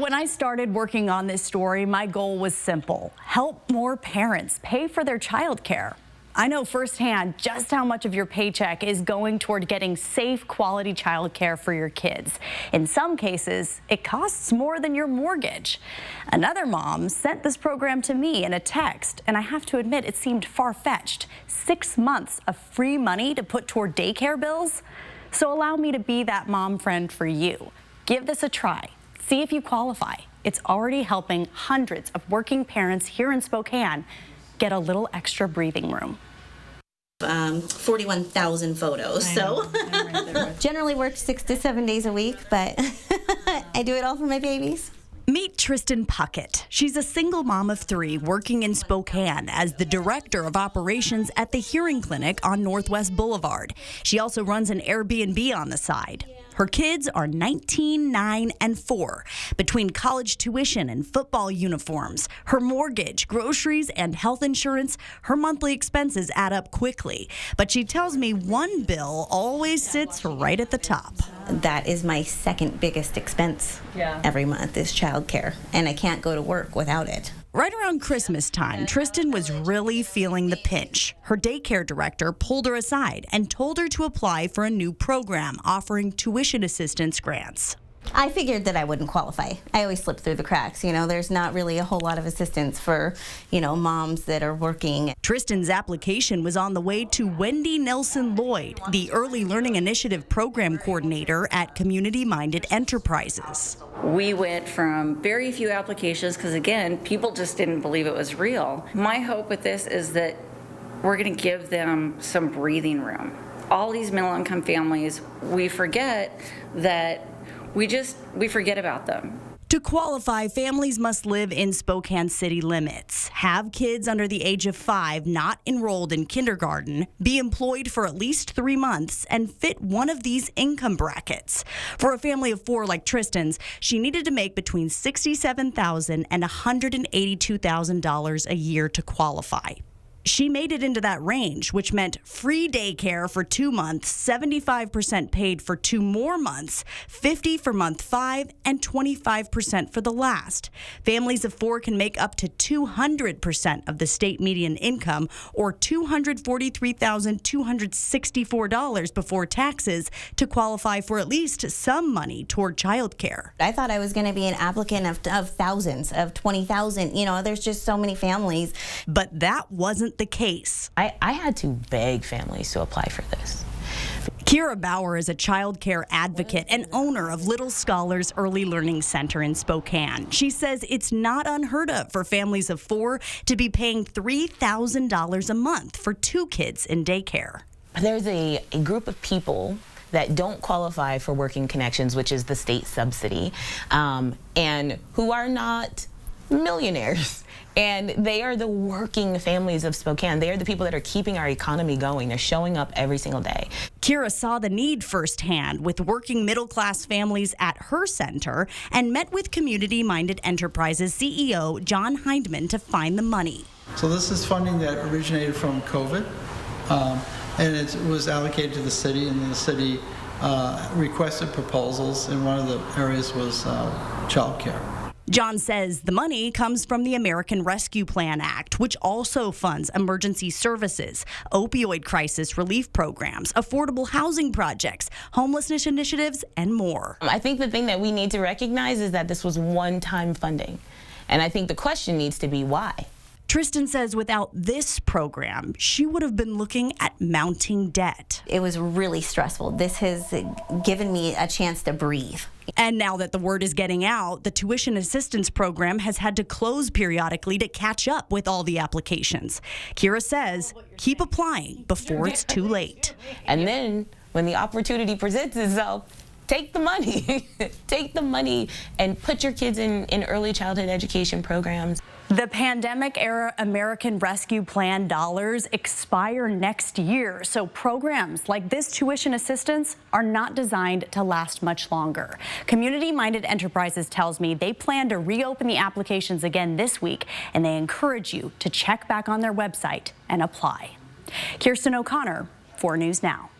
When I started working on this story, my goal was simple: help more parents pay for their childcare. I know firsthand just how much of your paycheck is going toward getting safe, quality childcare for your kids. In some cases, it costs more than your mortgage. Another mom sent this program to me in a text, and I have to admit it seemed far-fetched. 6 months of free money to put toward daycare bills? So allow me to be that mom friend for you. Give this a try. See if you qualify. It's already helping hundreds of working parents here in Spokane get a little extra breathing room. 41,000 photos, so. Generally work 6 to 7 days a week, but I do it all for my babies. Meet Tristan Puckett. She's a single mom of 3 working in Spokane as the director of operations at the Hearing Clinic on Northwest Boulevard. She also runs an Airbnb on the side. Her kids are 19, 9, and 4. Between college tuition and football uniforms, her mortgage, groceries, and health insurance, her monthly expenses add up quickly. But she tells me one bill always sits right at the top. That is my second biggest expense every month is childcare, and I can't go to work without it. Right around Christmas time, Tristan was really feeling the pinch. Her daycare director pulled her aside and told her to apply for a new program offering tuition assistance grants. I figured that I wouldn't qualify. I always slip through the cracks. There's not really a whole lot of assistance for, moms that are working. Tristan's application was on the way to Wendy Nelson Lloyd, the Early Learning Initiative Program Coordinator at Community Minded Enterprises. We went from very few applications because, again, people just didn't believe it was real. My hope with this is that we're going to give them some breathing room. All these middle-income families, we forget that we forget about them. To qualify, families must live in Spokane city limits, have kids under the age of 5 not enrolled in kindergarten, be employed for at least 3 months, and fit one of these income brackets. For a family of 4 like Tristan's, she needed to make between $67,000 and $182,000 a year to qualify. She made it into that range, which meant free daycare for 2 months, 75% paid for 2 more months, 50% for month 5, and 25% for the last. Families of 4 can make up to 200% of the state median income, or $243,264 before taxes, to qualify for at least some money toward childcare. I thought I was going to be an applicant of thousands, of 20,000. There's just so many families. But that wasn't the case. I had to beg families to apply for this. Kira Bauer is a child care advocate and owner of Little Scholars Early Learning Center in Spokane. She says it's not unheard of for families of 4 to be paying $3,000 a month for 2 kids in daycare. There's a group of people that don't qualify for Working Connections, which is the state subsidy, and who are not millionaires. And they are the working families of Spokane. They are the people that are keeping our economy going. They're showing up every single day. Kira saw the need firsthand with working middle-class families at her center and met with Community Minded Enterprises CEO John Hindman to find the money. So this is funding that originated from COVID, and it was allocated to the city, and the city requested proposals, and one of the areas was childcare. John says the money comes from the American Rescue Plan Act, which also funds emergency services, opioid crisis relief programs, affordable housing projects, homelessness initiatives, and more. I think the thing that we need to recognize is that this was one-time funding. And I think the question needs to be why. Tristan says without this program, she would have been looking at mounting debt. It was really stressful. This has given me a chance to breathe. And now that the word is getting out, the tuition assistance program has had to close periodically to catch up with all the applications. Kira says, keep applying before it's too late. And then when the opportunity presents itself, take the money. Take the money and put your kids in early childhood education programs. The pandemic-era American Rescue Plan dollars expire next year, so programs like this tuition assistance are not designed to last much longer. Community Minded Enterprises tells me they plan to reopen the applications again this week, and they encourage you to check back on their website and apply. Kirsten O'Connor, 4 News Now.